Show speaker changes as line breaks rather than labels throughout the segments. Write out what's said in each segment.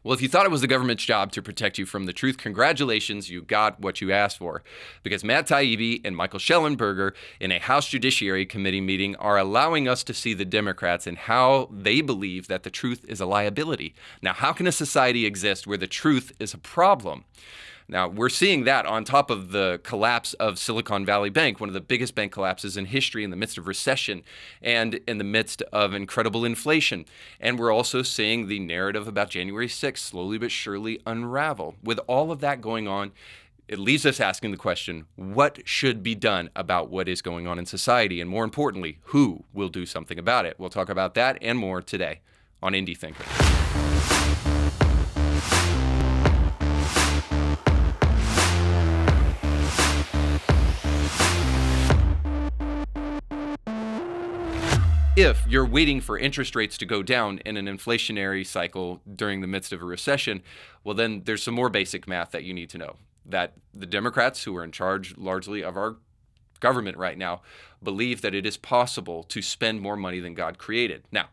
Well, if you thought it was the government's job to protect you from the truth, congratulations, you got what you asked for. Because Matt Taibbi and Michael Shellenberger in a House Judiciary Committee meeting are allowing us to see the Democrats and how they believe that the truth is a liability. Now, how can a society exist where the truth is a problem? Now, we're seeing that on top of the collapse of Silicon Valley Bank, one of the biggest bank collapses in history in the midst of recession and in the midst of incredible inflation. And we're also seeing the narrative about January 6th slowly but surely unravel. With all of that going on, it leaves us asking the question, what should be done about what is going on in society? And more importantly, who will do something about it? We'll talk about that and more today on Indie Thinker. If you're waiting for interest rates to go down in an inflationary cycle during the midst of a recession, well, then there's some more basic math that you need to know. That the Democrats, who are in charge largely of our government right now, believe that it is possible to spend more money than God created. Now,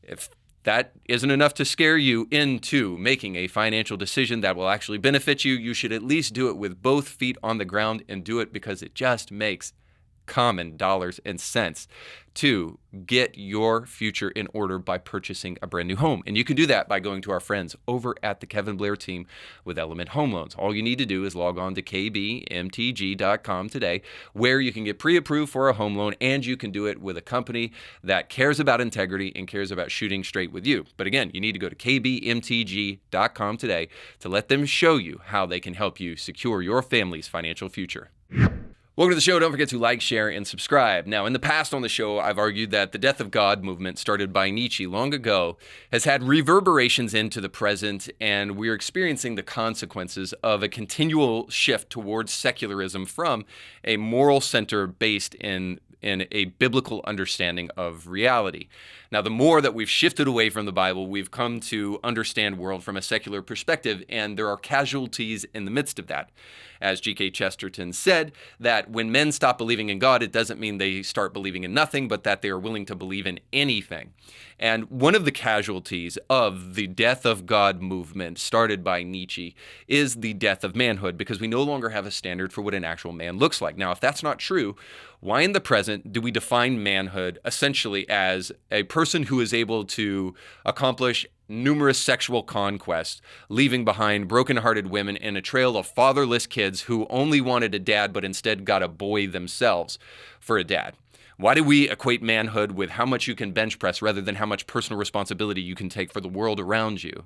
if that isn't enough to scare you into making a financial decision that will actually benefit you, you should at least do it with both feet on the ground and do it because it just makes common dollars and cents to get your future in order by purchasing a brand new home. And you can do that by going to our friends over at the Kevin Blair team with Element Home Loans. All you need to do is log on to kbmtg.com today, where you can get pre-approved for a home loan, and you can do it with a company that cares about integrity and cares about shooting straight with you. But again, you need to go to kbmtg.com today to let them show you how they can help you secure your family's financial future. Welcome to the show. Don't forget to like, share, and subscribe. Now, in the past on the show, I've argued that the death of God movement started by Nietzsche long ago has had reverberations into the present, and we're experiencing the consequences of a continual shift towards secularism from a moral center based in a biblical understanding of reality. Now, the more that we've shifted away from the Bible, we've come to understand world from a secular perspective, and there are casualties in the midst of that. As G.K. Chesterton said, that when men stop believing in God, it doesn't mean they start believing in nothing, but that they are willing to believe in anything. And one of the casualties of the death of God movement started by Nietzsche is the death of manhood, because we no longer have a standard for what an actual man looks like. Now, if that's not true, why in the present do we define manhood essentially as a person who is able to accomplish numerous sexual conquests, leaving behind broken-hearted women and a trail of fatherless kids who only wanted a dad but instead got a boy themselves for a dad? Why do we equate manhood with how much you can bench press rather than how much personal responsibility you can take for the world around you?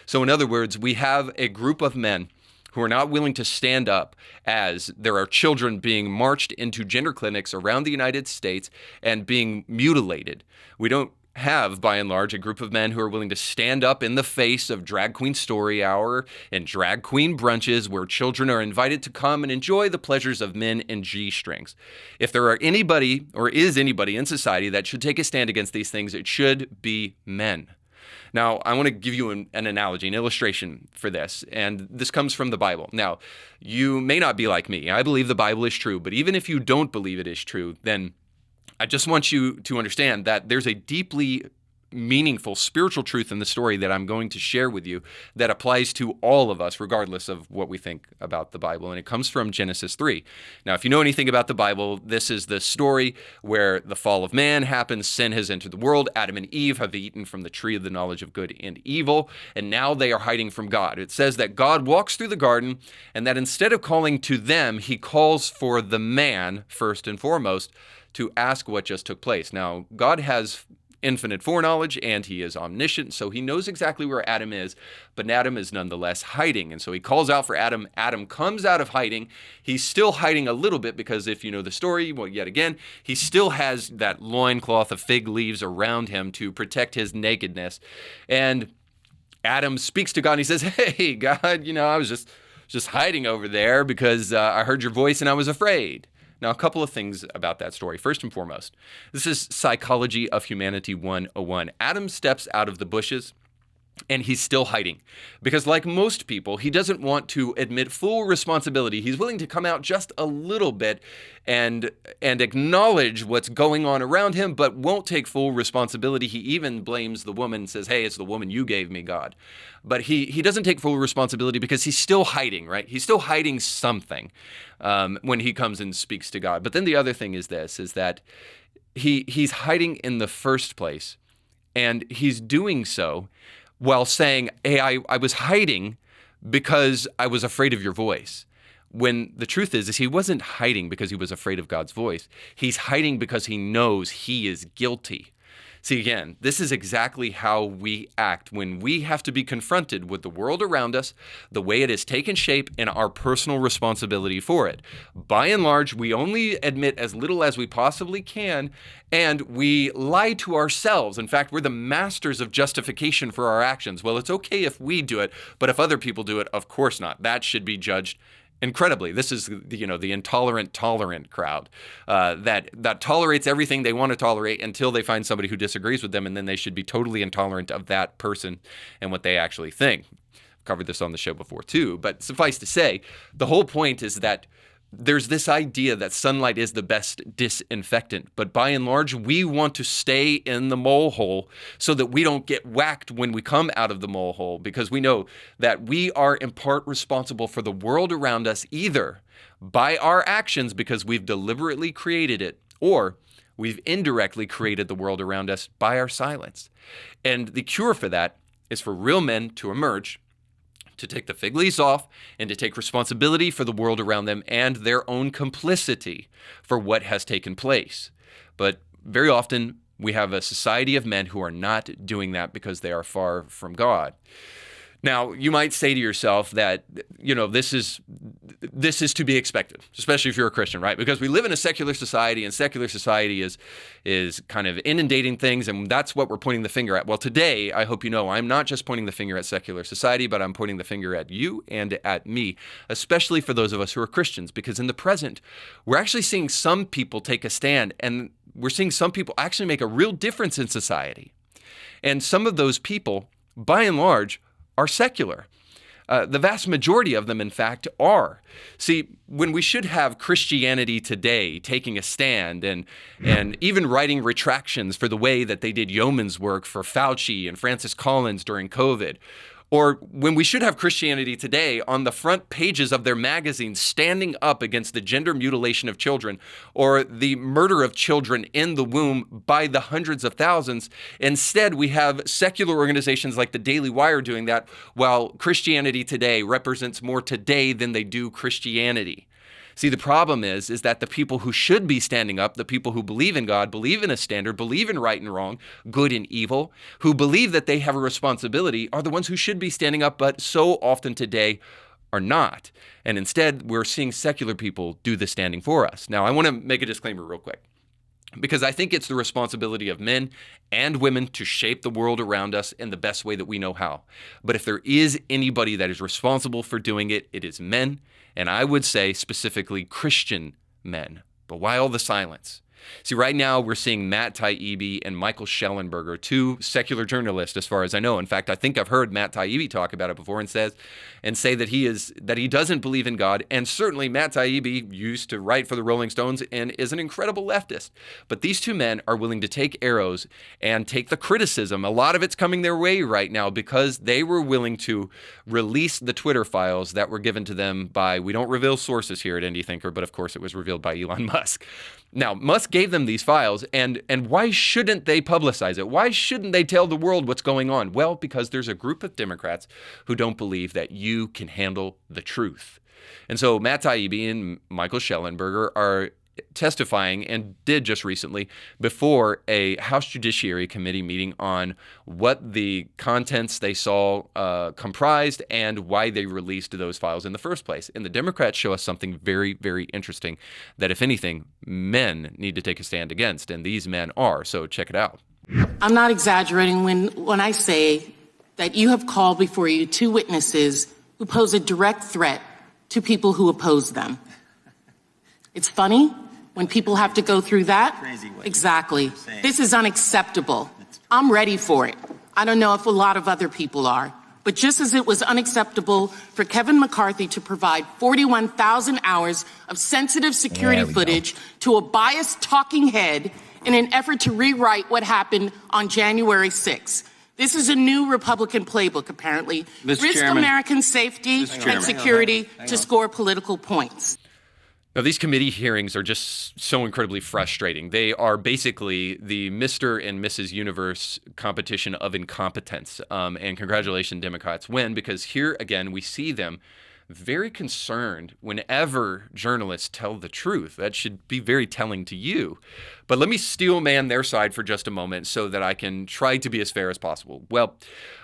So in other words, we have a group of men who are not willing to stand up as there are children being marched into gender clinics around the United States and being mutilated. We don't have, by and large, a group of men who are willing to stand up in the face of drag queen story hour and drag queen brunches where children are invited to come and enjoy the pleasures of men and G-strings. If there are anybody or is anybody in society that should take a stand against these things, it should be men. Now, I want to give you an analogy, an illustration for this, and this comes from the Bible. Now, you may not be like me. I believe the Bible is true, but even if you don't believe it is true, then I just want you to understand that there's a deeply meaningful spiritual truth in the story that I'm going to share with you that applies to all of us, regardless of what we think about the Bible. And it comes from Genesis 3. Now, if you know anything about the Bible, this is the story where the fall of man happens, sin has entered the world, Adam and Eve have eaten from the tree of the knowledge of good and evil, and now they are hiding from God. It says that God walks through the garden, and that instead of calling to them, he calls for the man, first and foremost, to ask what just took place. Now, God has infinite foreknowledge, and he is omniscient, so he knows exactly where Adam is, but Adam is nonetheless hiding. And so he calls out for Adam. Adam comes out of hiding. He's still hiding a little bit because if you know the story, well, yet again, he still has that loincloth of fig leaves around him to protect his nakedness. And Adam speaks to God and he says, "Hey, God, I was just hiding over there because I heard your voice and I was afraid." Now, a couple of things about that story. First and foremost, this is Psychology of Humanity 101. Adam steps out of the bushes And he's still hiding because, like most people, he doesn't want to admit full responsibility. He's willing to come out just a little bit and acknowledge what's going on around him, but won't take full responsibility. He even blames the woman, says, hey, it's the woman you gave me, God. But he doesn't take full responsibility because he's still hiding, right? He's still hiding something when he comes and speaks to God. But then the other thing is this, is that he's hiding in the first place, and he's doing so while saying, hey, I was hiding because I was afraid of your voice. When the truth is he wasn't hiding because he was afraid of God's voice. He's hiding because he knows he is guilty. See, again, this is exactly how we act when we have to be confronted with the world around us, the way it has taken shape, and our personal responsibility for it. By and large, we only admit as little as we possibly can, and we lie to ourselves. In fact, we're the masters of justification for our actions. Well, it's okay if we do it, but if other people do it, of course not. That should be judged incredibly. This is, the intolerant, tolerant crowd that tolerates everything they want to tolerate until they find somebody who disagrees with them, and then they should be totally intolerant of that person and what they actually think. I've covered this on the show before too, but suffice to say, the whole point is that there's this idea that sunlight is the best disinfectant, but by and large, we want to stay in the mole hole so that we don't get whacked when we come out of the mole hole, because we know that we are in part responsible for the world around us, either by our actions because we've deliberately created it, or we've indirectly created the world around us by our silence. And the cure for that is for real men to emerge, to take the fig leaves off, and to take responsibility for the world around them and their own complicity for what has taken place. But very often, we have a society of men who are not doing that because they are far from God. Now, you might say to yourself that, this is to be expected, especially if you're a Christian, right? Because we live in a secular society, and secular society is kind of inundating things, and that's what we're pointing the finger at. Well, today, I hope you know, I'm not just pointing the finger at secular society, but I'm pointing the finger at you and at me, especially for those of us who are Christians, because in the present, we're actually seeing some people take a stand, and we're seeing some people actually make a real difference in society. And some of those people, by and large, are secular. The vast majority of them, in fact, are. See, when we should have Christianity Today taking a stand and even writing retractions for the way that they did yeoman's work for Fauci and Francis Collins during COVID, or when we should have Christianity Today on the front pages of their magazines standing up against the gender mutilation of children or the murder of children in the womb by the hundreds of thousands. Instead, we have secular organizations like the Daily Wire doing that, while Christianity Today represents more today than they do Christianity. See, the problem is that the people who should be standing up, the people who believe in God, believe in a standard, believe in right and wrong, good and evil, who believe that they have a responsibility, are the ones who should be standing up, but so often today are not. And instead, we're seeing secular people do the standing for us. Now, I want to make a disclaimer real quick, because I think it's the responsibility of men and women to shape the world around us in the best way that we know how. But if there is anybody that is responsible for doing it, it is men. And I would say specifically Christian men. But why all the silence? See, right now we're seeing Matt Taibbi and Michael Schellenberger, two secular journalists, as far as I know. In fact, I think I've heard Matt Taibbi talk about it before and say that he doesn't believe in God. And certainly Matt Taibbi used to write for the Rolling Stones and is an incredible leftist. But these two men are willing to take arrows and take the criticism. A lot of it's coming their way right now because they were willing to release the Twitter files that were given to them by, we don't reveal sources here at Indie Thinker, but of course it was revealed by Elon Musk. Now, Musk gave them these files, and why shouldn't they publicize it? Why shouldn't they tell the world what's going on? Well, because there's a group of Democrats who don't believe that you can handle the truth. And so Matt Taibbi and Michael Schellenberger are testifying, and did just recently, before a House Judiciary Committee meeting on what the contents they saw comprised and why they released those files in the first place. And the Democrats show us something very, very interesting that, if anything, men need to take a stand against, and these men are. So check it out.
I'm not exaggerating when I say that you have called before you two witnesses who pose a direct threat to people who oppose them. It's funny when people have to go through that.
Crazy what
exactly.
you're saying.
This is unacceptable. I'm ready for it. I don't know if a lot of other people are. But just as it was unacceptable for Kevin McCarthy to provide 41,000 hours of sensitive security footage to a biased talking head in an effort to rewrite what happened on January 6th. This is a new Republican playbook, apparently. Risk American safety and security to score political points.
Now, these committee hearings are just so incredibly frustrating. They are basically the Mr. and Mrs. Universe competition of incompetence. And congratulations, Democrats win, because here again we see them very concerned whenever journalists tell the truth. That should be very telling to you. But let me steel man their side for just a moment so that I can try to be as fair as possible. Well,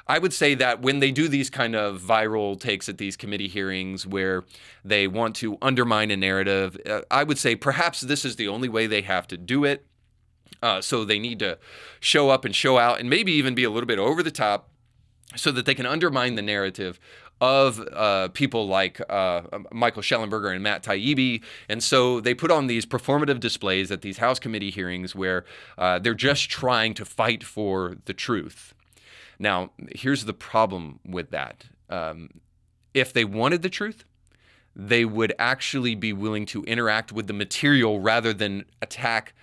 I would say that when they do these kind of viral takes at these committee hearings where they want to undermine a narrative, I would say perhaps this is the only way they have to do it. So they need to show up and show out and maybe even be a little bit over the top so that they can undermine the narrative of people like Michael Schellenberger and Matt Taibbi. And so they put on these performative displays at these House committee hearings where they're just trying to fight for the truth. Now, here's the problem with that. If they wanted the truth, they would actually be willing to interact with the material rather than attack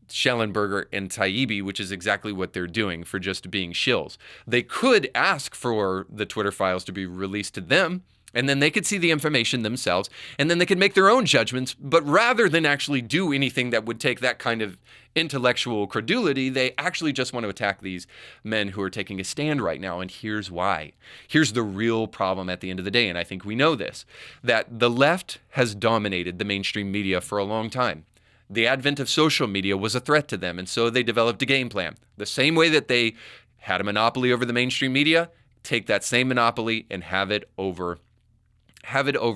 Schellenberger and Taibbi, which is exactly what they're doing for just being shills. They could ask for the Twitter files to be released to them, and then they could see the information themselves, and then they could make their own judgments. But rather than actually do anything that would take that kind of intellectual credulity, they actually just want to attack these men who are taking a stand right now. And here's why. Here's the real problem at the end of the day, and I think we know this, that the left has dominated the mainstream media for a long time. The advent of social media was a threat to them, and so they developed a game plan. The same way that they had a monopoly over the mainstream media, take that same monopoly and have it over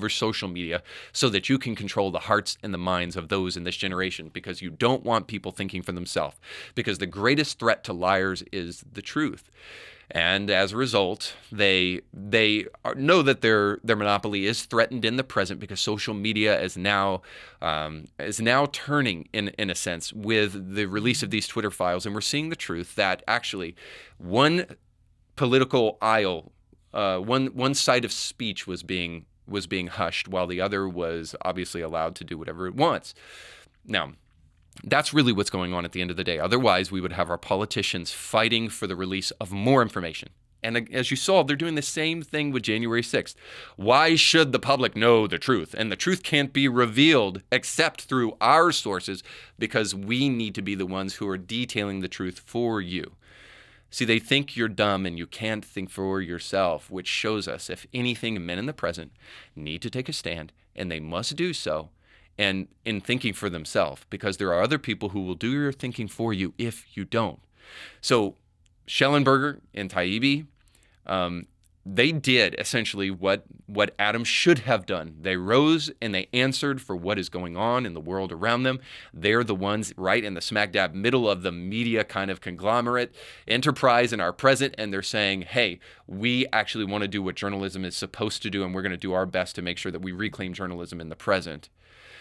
social media so that you can control the hearts and the minds of those in this generation, because you don't want people thinking for themselves, because the greatest threat to liars is the truth. And as a result, they know that their monopoly is threatened in the present, because social media is now turning in a sense with the release of these Twitter files, and we're seeing the truth that actually one political aisle, one side of speech was being hushed while the other was obviously allowed to do whatever it wants. Now, that's really what's going on at the end of the day. Otherwise, we would have our politicians fighting for the release of more information. And as you saw, they're doing the same thing with January 6th. Why should the public know the truth? And the truth can't be revealed except through our sources, because we need to be the ones who are detailing the truth for you. See, they think you're dumb and you can't think for yourself, which shows us, if anything, men in the present need to take a stand, and they must do so and in thinking for themselves, because there are other people who will do your thinking for you if you don't. So Schellenberger and Taibbi, they did essentially what Adam should have done. They rose and they answered for what is going on in the world around them. They're the ones right in the smack dab middle of the media kind of conglomerate enterprise in our present, and they're saying, hey, we actually want to do what journalism is supposed to do, and we're going to do our best to make sure that we reclaim journalism in the present.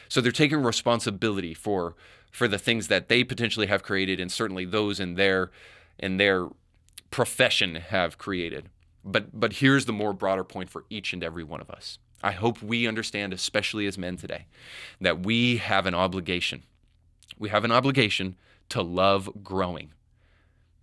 So they're taking responsibility for the things that they potentially have created, and certainly those in their profession have created. But here's the more broader point for each and every one of us. I hope we understand, especially as men today, that we have an obligation. We have an obligation to love growing.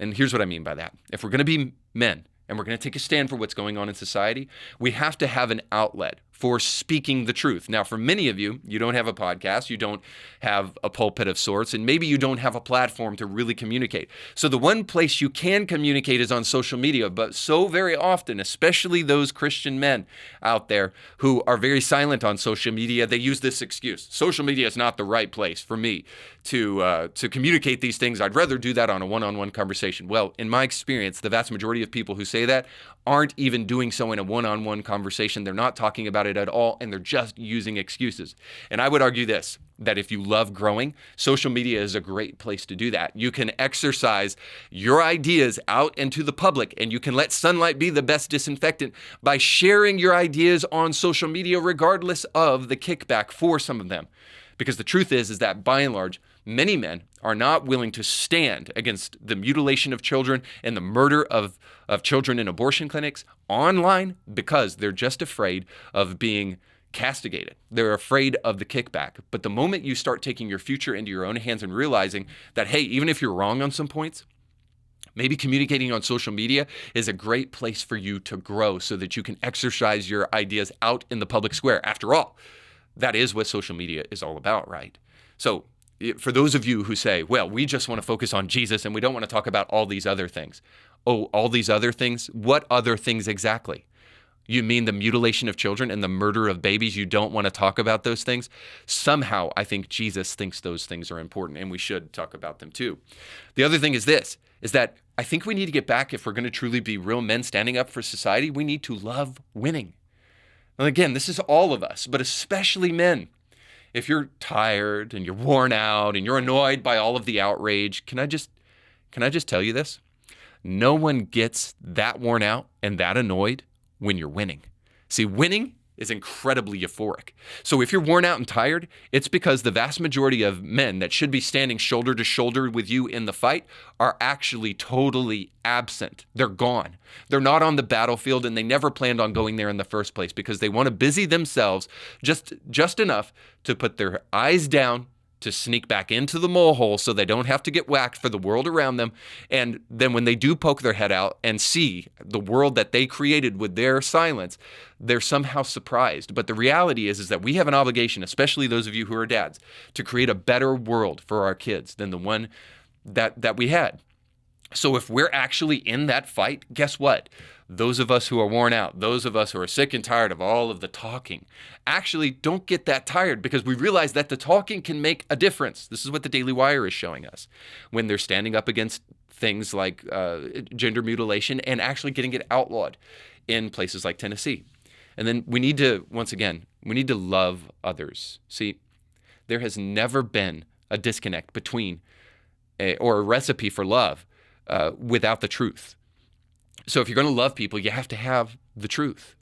And here's what I mean by that. If we're going to be men and we're going to take a stand for what's going on in society, we have to have an outlet for speaking the truth. Now, for many of you, you don't have a podcast, you don't have a pulpit of sorts, and maybe you don't have a platform to really communicate. So the one place you can communicate is on social media, but so very often, especially those Christian men out there who are very silent on social media, they use this excuse. Social media is not the right place for me to communicate these things. I'd rather do that on a one-on-one conversation. Well, in my experience, the vast majority of people who say that aren't even doing so in a one-on-one conversation. They're not talking about it at all, and they're just using excuses. And I would argue this, that if you love growing, social media is a great place to do that. You can exercise your ideas out into the public, and you can let sunlight be the best disinfectant by sharing your ideas on social media, regardless of the kickback for some of them. Because the truth is that by and large, Many men are not willing to stand against the mutilation of children and the murder of children in abortion clinics online because they're just afraid of being castigated. They're afraid of the kickback. But the moment you start taking your future into your own hands and realizing that, hey, even if you're wrong on some points, maybe communicating on social media is a great place for you to grow so that you can exercise your ideas out in the public square. After all, that is what social media is all about, right? So for those of you who say, well, we just want to focus on Jesus and we don't want to talk about all these other things. Oh, all these other things? What other things exactly? You mean the mutilation of children and the murder of babies? You don't want to talk about those things? Somehow, I think Jesus thinks those things are important, and we should talk about them too. The other thing is this, is that I think we need to get back, if we're going to truly be real men standing up for society, we need to love winning. And again, this is all of us, but especially men. If you're tired and you're worn out and you're annoyed by all of the outrage, can I just tell you this? No one gets that worn out and that annoyed when you're winning. See, winning is incredibly euphoric. So if you're worn out and tired, it's because the vast majority of men that should be standing shoulder to shoulder with you in the fight are actually totally absent. They're gone. They're not on the battlefield, and they never planned on going there in the first place because they want to busy themselves just enough to put their eyes down, to sneak back into the mole hole so they don't have to get whacked for the world around them. And then when they do poke their head out and see the world that they created with their silence, they're somehow surprised. But the reality is that we have an obligation, especially those of you who are dads, to create a better world for our kids than the one that we had. So if we're actually in that fight, guess what? Those of us who are worn out, those of us who are sick and tired of all of the talking, actually don't get that tired because we realize that the talking can make a difference. This is what the Daily Wire is showing us when they're standing up against things like gender mutilation and actually getting it outlawed in places like Tennessee. And then we need to, once again, we need to love others. See, there has never been a disconnect between or a recipe for love without the truth. So if you're going to love people, you have to have the truth.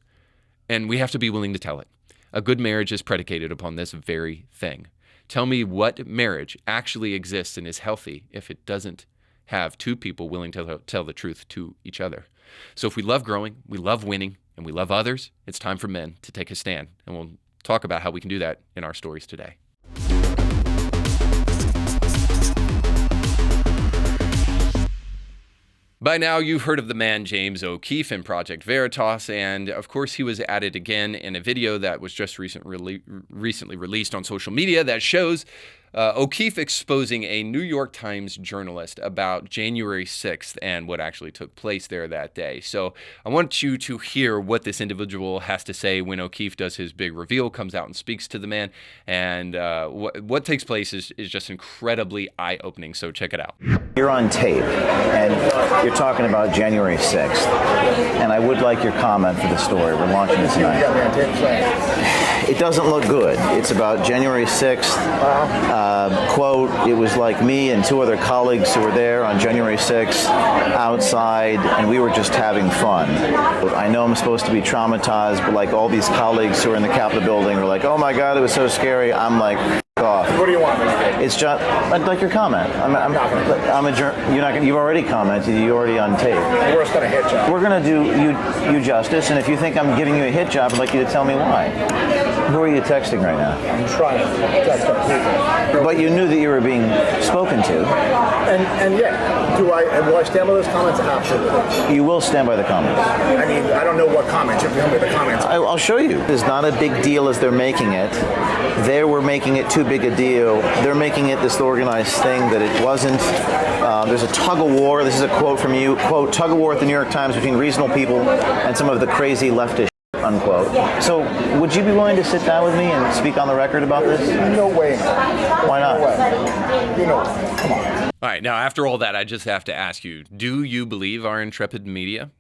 And we have to be willing to tell it. A good marriage is predicated upon this very thing. Tell me what marriage actually exists and is healthy if it doesn't have two people willing to tell the truth to each other. So if we love growing, we love winning, and we love others, it's time for men to take a stand. And we'll talk about how we can do that in our stories today. By now, you've heard of the man James O'Keefe in Project Veritas, and of course, he was added again in a video that was just recently released on social media that shows O'Keefe exposing a New York Times journalist about January 6th and what actually took place there that day. So I want you to hear what this individual has to say when O'Keefe does his big reveal, comes out and speaks to the man, and what takes place is just incredibly eye-opening, so check it out.
You're on tape, and you're talking about January 6th, and I would like your comment for the story. We're launching it tonight. It doesn't look good. It's about January 6th. Quote, it was like me and two other colleagues who were there on January 6th outside, and we were just having fun. I know I'm supposed to be traumatized, but like all these colleagues who are in the Capitol building were like, oh my God, it was so scary. I'm like, off.
What do you want?
It's just, I'd like your comment. You've already commented. You're already on tape.
We're just gonna hit job.
We're gonna do you justice, and if you think I'm giving you a hit job, I'd like you to tell me why. Who are you texting right now?
I'm trying to text our people.
But you knew that you were being spoken to.
And yeah, will I stand by those comments? Absolutely.
You will stand by the comments.
I mean, I don't know what comments. You have to tell me the comments.
I'll show you. It's not a big deal as they're making it. They were making it too big a deal. They're making it this organized thing that it wasn't. There's a tug of war. This is a quote from you. Quote, tug of war at the New York Times between reasonable people and some of the crazy leftist, unquote. So would you be willing to sit down with me and speak on the record about this?
No way.
Why not?
No way. You know, come on.
All right, now after all that, I just have to ask you, do you believe our intrepid media?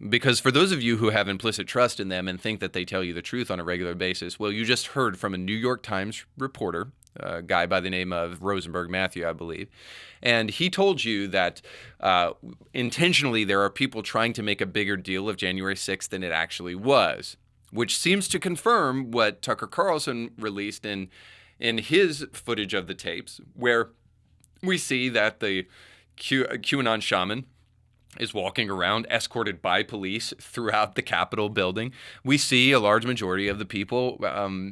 Because for those of you who have implicit trust in them and think that they tell you the truth on a regular basis, well, you just heard from a New York Times reporter, a guy by the name of Rosenberg Matthew, I believe, and he told you that intentionally there are people trying to make a bigger deal of January 6th than it actually was, which seems to confirm what Tucker Carlson released in his footage of the tapes, where We see that the QAnon shaman is walking around escorted by police throughout the Capitol building. We see a large majority of the people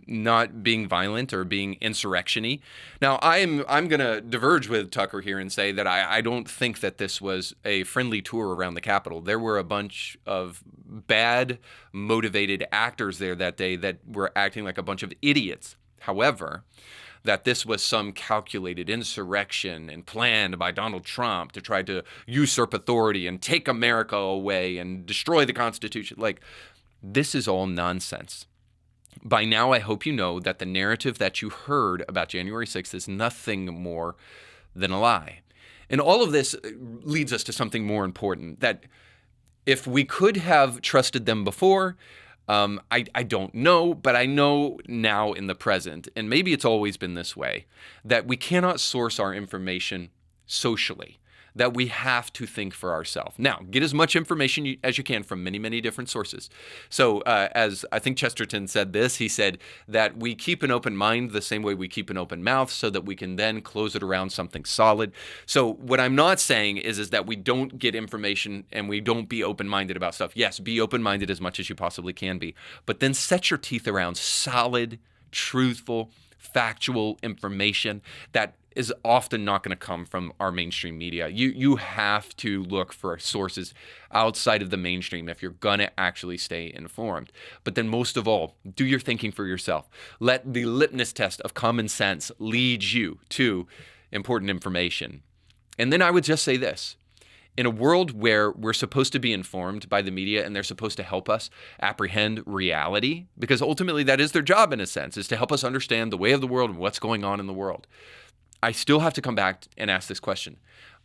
not being violent or being insurrection-y. Now, I'm going to diverge with Tucker here and say that I don't think that this was a friendly tour around the Capitol. There were a bunch of bad, motivated actors there that day that were acting like a bunch of idiots. However, that this was some calculated insurrection and planned by Donald Trump to try to usurp authority and take America away and destroy the Constitution. Like, this is all nonsense. By now, I hope you know that the narrative that you heard about January 6th is nothing more than a lie. And all of this leads us to something more important, that if we could have trusted them before, I don't know, but I know now in the present, and maybe it's always been this way, that we cannot source our information socially, that we have to think for ourselves. Now, get as much information as you can from many, many different sources. So as I think Chesterton said this, he said that we keep an open mind the same way we keep an open mouth so that we can then close it around something solid. So what I'm not saying is that we don't get information and we don't be open-minded about stuff. Yes, be open-minded as much as you possibly can be, but then set your teeth around solid, truthful, factual information that is often not going to come from our mainstream media. You have to look for sources outside of the mainstream if you're going to actually stay informed. But then most of all, do your thinking for yourself. Let the litmus test of common sense lead you to important information. And then I would just say this. In a world where we're supposed to be informed by the media and they're supposed to help us apprehend reality, because ultimately that is their job in a sense, is to help us understand the way of the world and what's going on in the world. I still have to come back and ask this question.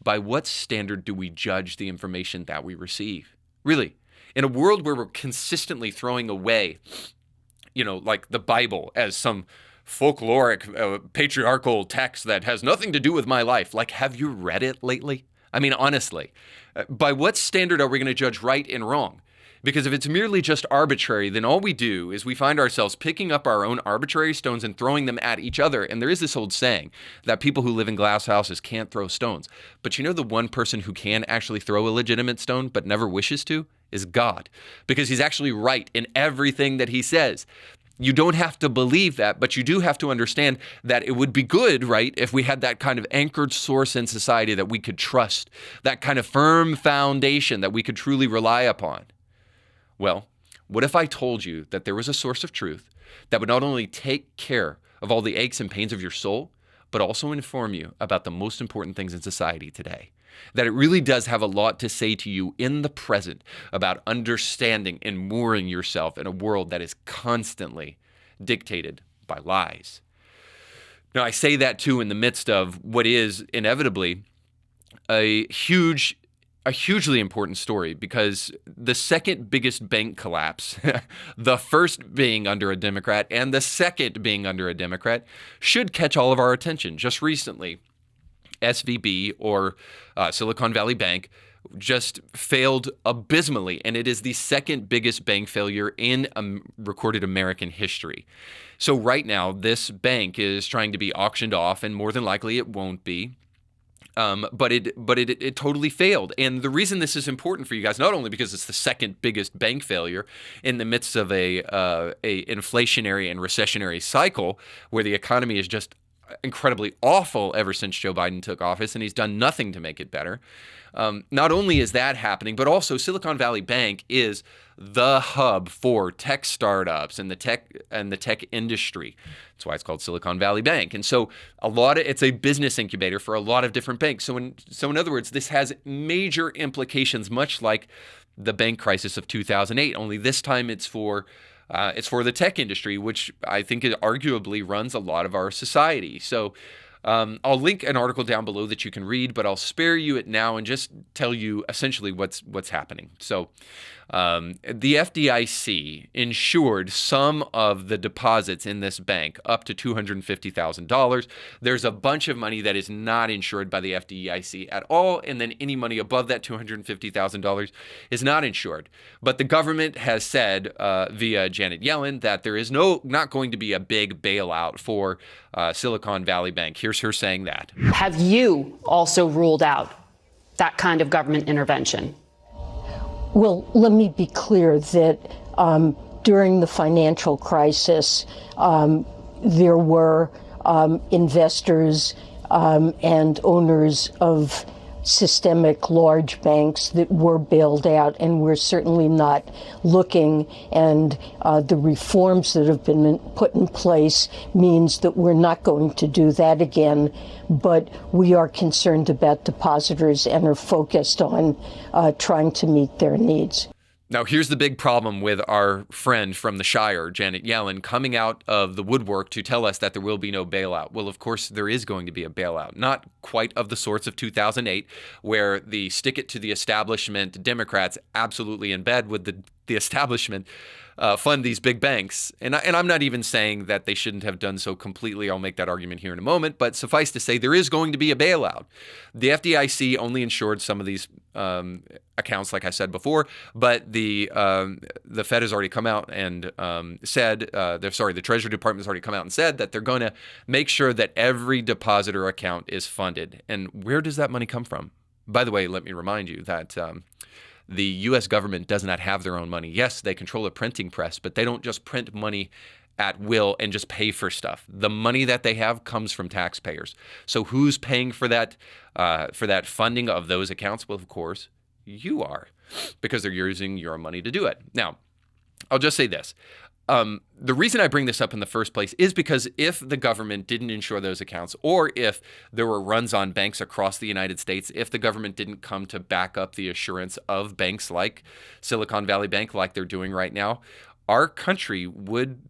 By what standard do we judge the information that we receive? Really, in a world where we're consistently throwing away, like the Bible as some folkloric, patriarchal text that has nothing to do with my life, like, have you read it lately? I mean, honestly, by what standard are we going to judge right and wrong? Because if it's merely just arbitrary, then all we do is we find ourselves picking up our own arbitrary stones and throwing them at each other. And there is this old saying that people who live in glass houses can't throw stones. But the one person who can actually throw a legitimate stone but never wishes to is God, because he's actually right in everything that he says. You don't have to believe that, but you do have to understand that it would be good, right, if we had that kind of anchored source in society that we could trust, that kind of firm foundation that we could truly rely upon. Well, what if I told you that there was a source of truth that would not only take care of all the aches and pains of your soul, but also inform you about the most important things in society today? That it really does have a lot to say to you in the present about understanding and mooring yourself in a world that is constantly dictated by lies. Now, I say that too in the midst of what is inevitably a hugely important story, because the second biggest bank collapse, the first being under a Democrat and the second being under a Democrat, should catch all of our attention. Just recently, SVB, or Silicon Valley Bank, just failed abysmally, and it is the second biggest bank failure in recorded American history. So right now, this bank is trying to be auctioned off, and more than likely it won't be. But it totally failed. And the reason this is important for you guys, not only because it's the second biggest bank failure in the midst of a inflationary and recessionary cycle where the economy is just incredibly awful ever since Joe Biden took office, and he's done nothing to make it better. Not only is that happening, but also Silicon Valley Bank is the hub for tech startups and the tech industry. That's why it's called Silicon Valley Bank. And so it's a business incubator for a lot of different banks. So in other words, this has major implications, much like the bank crisis of 2008. Only this time it's for the tech industry, which I think it arguably runs a lot of our society. So I'll link an article down below that you can read, but I'll spare you it now and just tell you essentially what's happening. So The FDIC insured some of the deposits in this bank up to $250,000. There's a bunch of money that is not insured by the FDIC at all, and then any money above that $250,000 is not insured. But the government has said via Janet Yellen that there is not going to be a big bailout for Silicon Valley Bank. Here's her saying that.
Have you also ruled out that kind of government intervention?
Well, let me be clear that during the financial crisis, there were investors and owners of systemic large banks that were bailed out, and we're certainly not looking, and the reforms that have been put in place means that we're not going to do that again, but we are concerned about depositors and are focused on trying to meet their needs.
Now, here's the big problem with our friend from the Shire, Janet Yellen, coming out of the woodwork to tell us that there will be no bailout. Well, of course, there is going to be a bailout. Not quite of the sorts of 2008, where the stick it to the establishment Democrats absolutely in bed with the establishment fund these big banks. And I'm not even saying that they shouldn't have done so completely. I'll make that argument here in a moment. But suffice to say, there is going to be a bailout. The FDIC only insured some of these accounts, like I said before, but the Fed has already come out and said, the Treasury Department has already come out and said that they're going to make sure that every depositor account is funded. And where does that money come from? By the way, let me remind you that the U.S. government does not have their own money. Yes, they control a printing press, but they don't just print money at will and just pay for stuff. The money that they have comes from taxpayers. So who's paying for that funding of those accounts? Well, of course, you are, because they're using your money to do it. Now, I'll just say this. The reason I bring this up in the first place is because if the government didn't insure those accounts, or if there were runs on banks across the United States, if the government didn't come to back up the assurance of banks like Silicon Valley Bank, like they're doing right now, our country would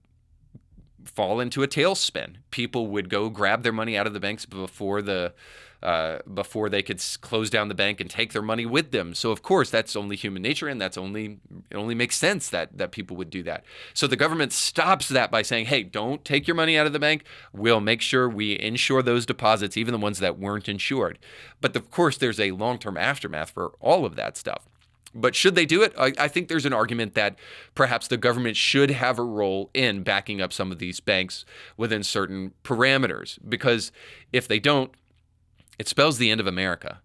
fall into a tailspin. People would go grab their money out of the banks before they could close down the bank and take their money with them. So of course, that's only human nature, and it only makes sense that people would do that. So the government stops that by saying, hey, don't take your money out of the bank. We'll make sure we insure those deposits, even the ones that weren't insured. But of course, there's a long-term aftermath for all of that stuff. But should they do it? I think there's an argument that perhaps the government should have a role in backing up some of these banks within certain parameters, because if they don't, it spells the end of America,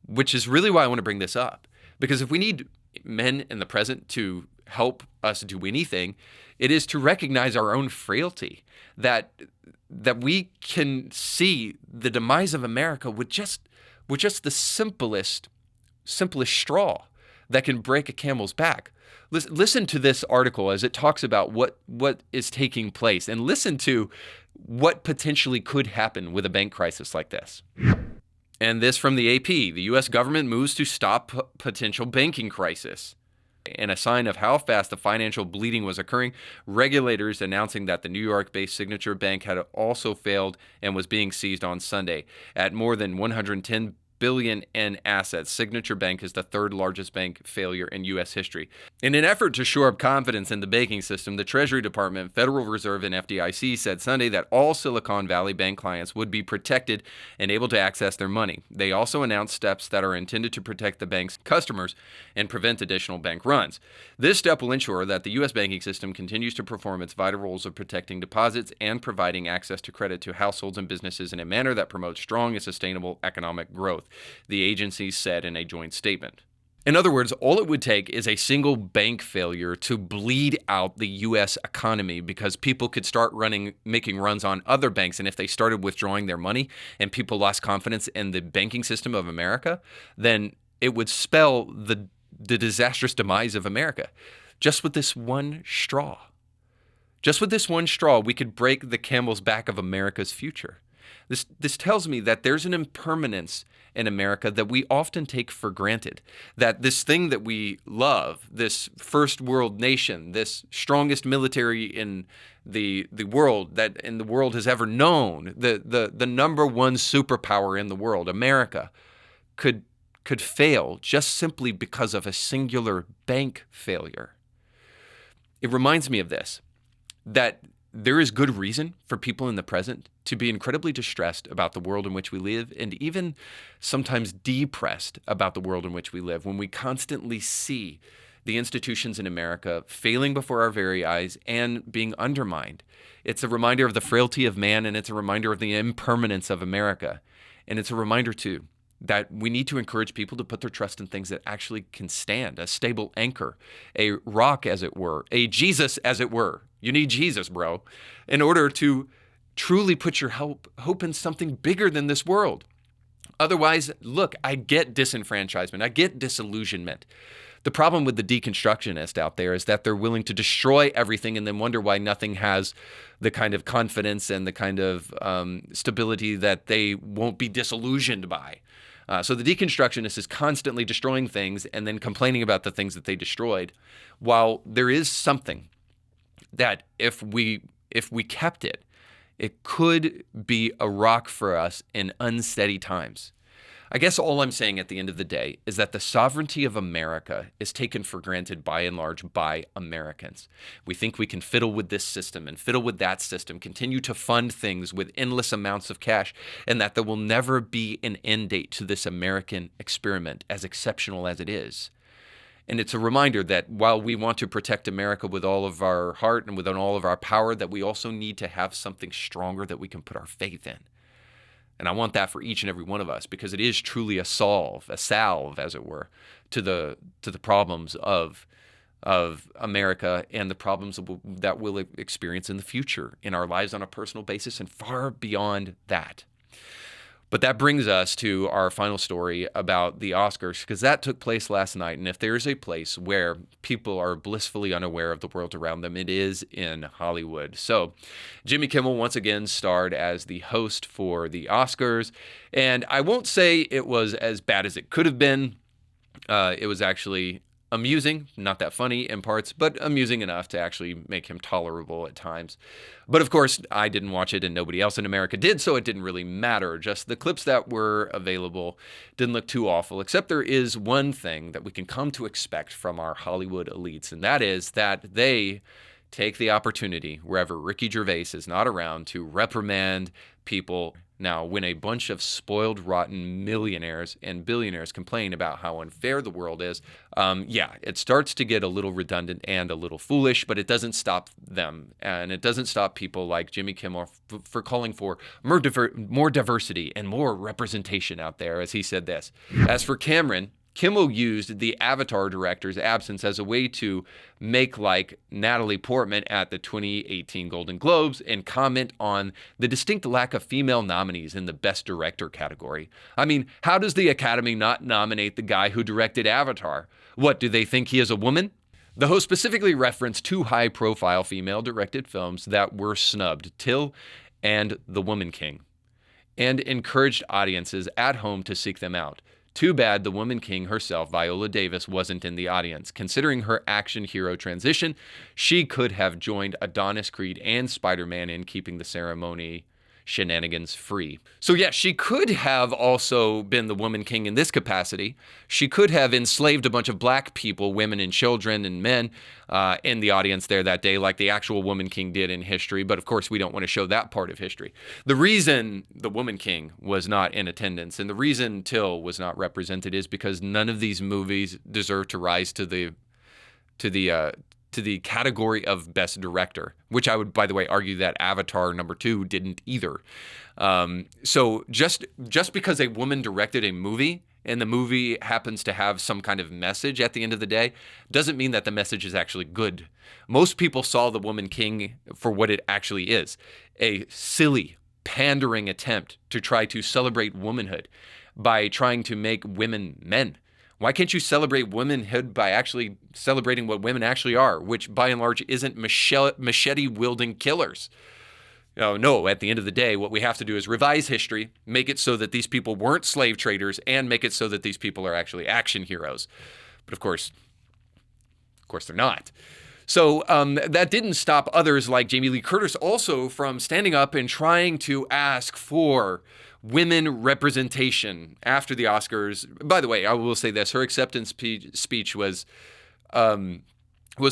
which is really why I want to bring this up. Because if we need men in the present to help us do anything, it is to recognize our own frailty, that we can see the demise of America with just the simplest straw that can break a camel's back. Listen to this article as it talks about what is taking place, and listen to what potentially could happen with a bank crisis like this. And this from the AP, the U.S. government moves to stop potential banking crisis. In a sign of how fast the financial bleeding was occurring, regulators announcing that the New York-based Signature Bank had also failed and was being seized on Sunday. At more than $110 billion in assets, Signature Bank is the third largest bank failure in U.S. history. In an effort to shore up confidence in the banking system, the Treasury Department, Federal Reserve, and FDIC said Sunday that all Silicon Valley Bank clients would be protected and able to access their money. They also announced steps that are intended to protect the bank's customers and prevent additional bank runs. This step will ensure that the U.S. banking system continues to perform its vital roles of protecting deposits and providing access to credit to households and businesses in a manner that promotes strong and sustainable economic growth, the agency said in a joint statement. In other words, all it would take is a single bank failure to bleed out the U.S. economy, because people could start making runs on other banks. And if they started withdrawing their money and people lost confidence in the banking system of America, then it would spell the disastrous demise of America. Just with this one straw. Just with this one straw, we could break the camel's back of America's future. This tells me that there's an impermanence in America that we often take for granted, that this thing that we love, this first world nation, this strongest military in the world has ever known, the number one superpower in the world, America, could could fail just simply because of a singular bank failure. It reminds me of this, that there is good reason for people in the present to be incredibly distressed about the world in which we live, and even sometimes depressed about the world in which we live, when we constantly see the institutions in America failing before our very eyes and being undermined. It's a reminder of the frailty of man, and it's a reminder of the impermanence of America. And it's a reminder, too, that we need to encourage people to put their trust in things that actually can stand, a stable anchor, a rock, as it were, a Jesus, as it were. You need Jesus, bro, in order to truly put your hope in something bigger than this world. Otherwise, look, I get disenfranchisement. I get disillusionment. The problem with the deconstructionist out there is that they're willing to destroy everything and then wonder why nothing has the kind of confidence and the kind of stability that they won't be disillusioned by. So the deconstructionist is constantly destroying things and then complaining about the things that they destroyed, while there is something that if we kept it, it could be a rock for us in unsteady times. I guess all I'm saying at the end of the day is that the sovereignty of America is taken for granted by and large by Americans. We think we can fiddle with this system and fiddle with that system, continue to fund things with endless amounts of cash, and that there will never be an end date to this American experiment, as exceptional as it is. And it's a reminder that while we want to protect America with all of our heart and with all of our power, that we also need to have something stronger that we can put our faith in. And I want that for each and every one of us, because it is truly a salve, as it were, to the problems of America and the problems that we'll experience in the future in our lives on a personal basis and far beyond that. But that brings us to our final story about the Oscars, because that took place last night. And if there is a place where people are blissfully unaware of the world around them, it is in Hollywood. So Jimmy Kimmel once again starred as the host for the Oscars. And I won't say it was as bad as it could have been. It was actually amusing, not that funny in parts, but amusing enough to actually make him tolerable at times. But of course, I didn't watch it and nobody else in America did, so it didn't really matter. Just the clips that were available didn't look too awful, except there is one thing that we can come to expect from our Hollywood elites, and that is that they take the opportunity, wherever Ricky Gervais is not around, to reprimand people. Now, when a bunch of spoiled, rotten millionaires and billionaires complain about how unfair the world is, it starts to get a little redundant and a little foolish, but it doesn't stop them. And it doesn't stop people like Jimmy Kimmel for calling for more diversity and more representation out there, as he said this. As for Cameron, Kimmel used the Avatar director's absence as a way to make like Natalie Portman at the 2018 Golden Globes and comment on the distinct lack of female nominees in the Best Director category. I mean, how does the Academy not nominate the guy who directed Avatar? What, do they think he is a woman? The host specifically referenced two high-profile female-directed films that were snubbed, Till and The Woman King, and encouraged audiences at home to seek them out. Too bad the Woman King herself, Viola Davis, wasn't in the audience. Considering her action hero transition, she could have joined Adonis Creed and Spider-Man in keeping the ceremony shenanigans free. So yeah, she could have also been the Woman King in this capacity. She could have enslaved a bunch of black people, women and children and men in the audience there that day, like the actual Woman King did in history. But of course, we don't want to show that part of history. The reason the Woman King was not in attendance and the reason Till was not represented is because none of these movies deserve to rise to the category of Best Director, which I would, by the way, argue that Avatar #2 didn't either. So just because a woman directed a movie and the movie happens to have some kind of message at the end of the day, doesn't mean that the message is actually good. Most people saw The Woman King for what it actually is, a silly, pandering attempt to try to celebrate womanhood by trying to make women men. Why can't you celebrate womanhood by actually celebrating what women actually are, which by and large isn't machete-wielding killers? No, at the end of the day, what we have to do is revise history, make it so that these people weren't slave traders, and make it so that these people are actually action heroes. But of course they're not. So that didn't stop others like Jamie Lee Curtis also from standing up and trying to ask for women representation after the Oscars. By the way, I will say this: her acceptance speech was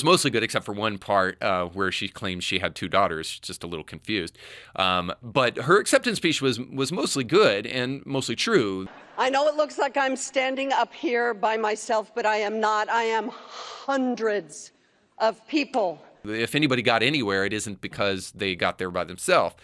mostly good, except for one part where she claims she had 2 daughters. Just a little confused. But her acceptance speech was mostly good and mostly true.
I know it looks like I'm standing up here by myself, but I am not. I am hundreds of people.
If anybody got anywhere, it isn't because they got there by themselves.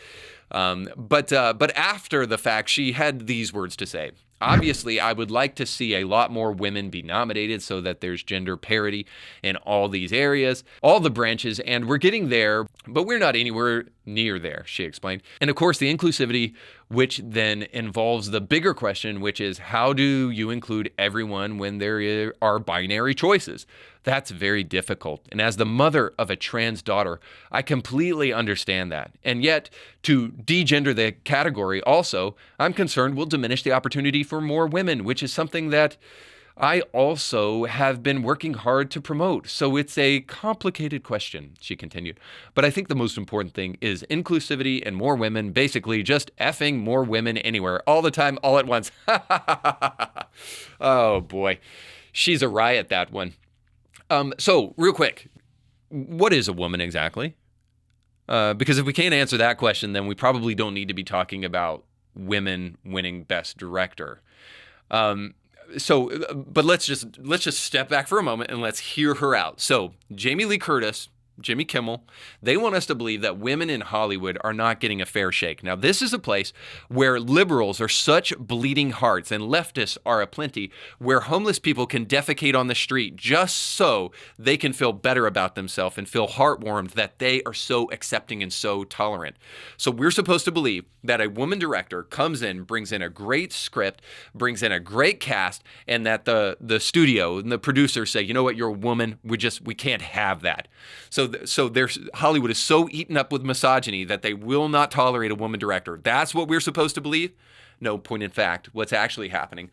But after the fact, she had these words to say. Obviously, I would like to see a lot more women be nominated so that there's gender parity in all these areas, all the branches, and we're getting there, but we're not anywhere near there, she explained. And of course, the inclusivity, which then involves the bigger question, which is how do you include everyone when there are binary choices? That's very difficult. And as the mother of a trans daughter, I completely understand that. And yet, to degender the category also, I'm concerned will diminish the opportunity for more women, which is something that I also have been working hard to promote. So it's a complicated question, she continued. But I think the most important thing is inclusivity and more women, basically just effing more women anywhere, all the time, all at once. Oh boy, she's a riot, that one. So real quick, what is a woman exactly? Because if we can't answer that question, then we probably don't need to be talking about women winning Best Director. But let's just step back for a moment and let's hear her out. So Jamie Lee Curtis, Jimmy Kimmel, they want us to believe that women in Hollywood are not getting a fair shake. Now, this is a place where liberals are such bleeding hearts and leftists are aplenty, where homeless people can defecate on the street just so they can feel better about themselves and feel heartwarmed that they are so accepting and so tolerant. So we're supposed to believe that a woman director comes in, brings in a great script, brings in a great cast, and that the studio and the producers say, you know what, you're a woman, we can't have that. So Hollywood is so eaten up with misogyny that they will not tolerate a woman director. That's what we're supposed to believe? No, point in fact, what's actually happening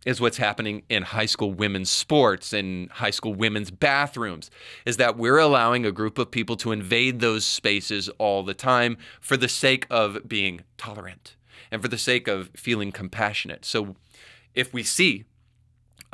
is what's happening in high school women's sports and high school women's bathrooms, is that we're allowing a group of people to invade those spaces all the time for the sake of being tolerant and for the sake of feeling compassionate. So if we see,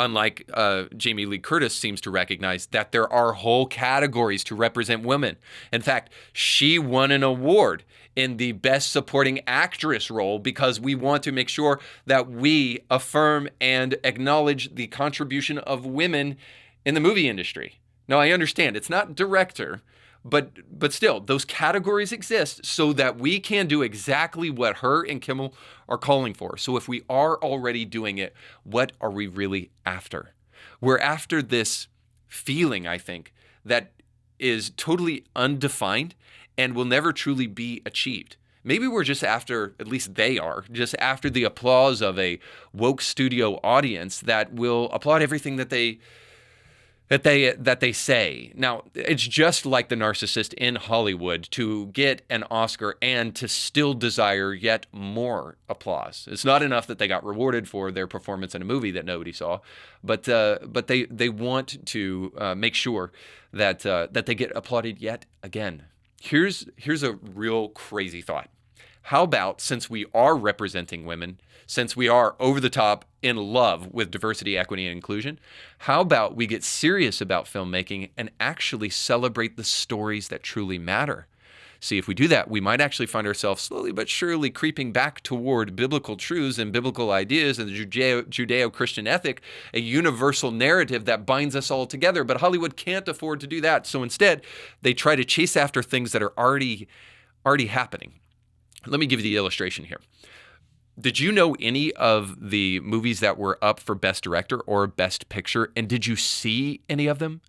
unlike Jamie Lee Curtis seems to recognize, that there are whole categories to represent women. In fact, she won an award in the Best Supporting Actress role because we want to make sure that we affirm and acknowledge the contribution of women in the movie industry. Now, I understand it's not director, but still, those categories exist so that we can do exactly what her and Kimmel are calling for. So if we are already doing it, what are we really after? We're after this feeling, I think, that is totally undefined and will never truly be achieved. Maybe we're just after, at least they are, just after the applause of a woke studio audience that will applaud everything that they say. Now, it's just like the narcissist in Hollywood to get an Oscar and to still desire yet more applause. It's not enough that they got rewarded for their performance in a movie that nobody saw, but they want to make sure that they get applauded yet again. Here's a real crazy thought. How about, since we are representing women, since we are over the top in love with diversity, equity, and inclusion, how about we get serious about filmmaking and actually celebrate the stories that truly matter? See, if we do that, we might actually find ourselves slowly but surely creeping back toward biblical truths and biblical ideas and the Judeo-Christian ethic, a universal narrative that binds us all together. But Hollywood can't afford to do that. So instead, they try to chase after things that are already happening. Let me give you the illustration here. Did you know any of the movies that were up for Best Director or Best Picture? And did you see any of them?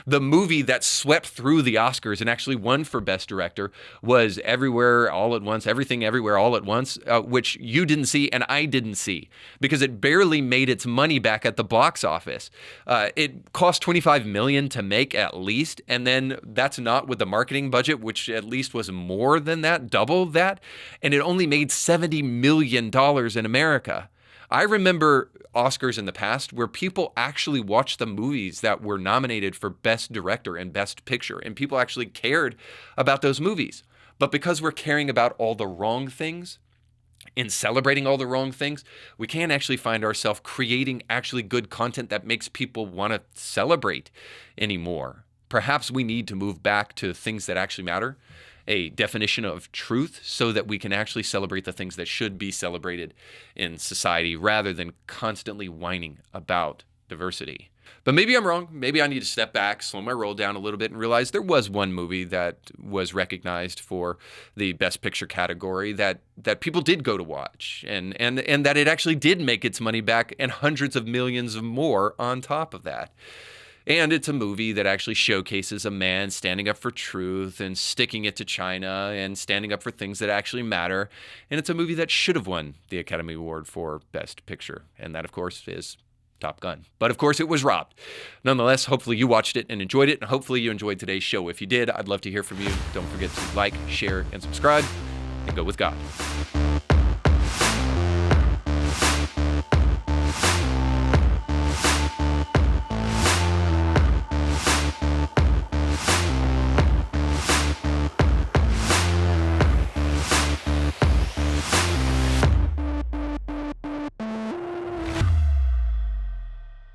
The movie that swept through the Oscars and actually won for Best Director was Everywhere All at Once, Everything Everywhere All at Once, which you didn't see and I didn't see because it barely made its money back at the box office. It cost $25 million to make at least, and then that's not with the marketing budget, which at least was more than that, double that, and it only made $70 million in America. I remember Oscars in the past where people actually watched the movies that were nominated for Best Director and Best Picture, and people actually cared about those movies. But because we're caring about all the wrong things, in celebrating all the wrong things, we can't actually find ourselves creating actually good content that makes people want to celebrate anymore. Perhaps we need to move back to things that actually matter, a definition of truth, so that we can actually celebrate the things that should be celebrated in society rather than constantly whining about diversity. But maybe I'm wrong. Maybe I need to step back, slow my roll down a little bit, and realize there was one movie that was recognized for the Best Picture category that people did go to watch, and that it actually did make its money back and hundreds of millions more on top of that. And it's a movie that actually showcases a man standing up for truth and sticking it to China and standing up for things that actually matter. And it's a movie that should have won the Academy Award for Best Picture. And that, of course, is Top Gun. But of course, it was robbed. Nonetheless, hopefully you watched it and enjoyed it. And hopefully you enjoyed today's show. If you did, I'd love to hear from you. Don't forget to like, share, and subscribe. And go with God.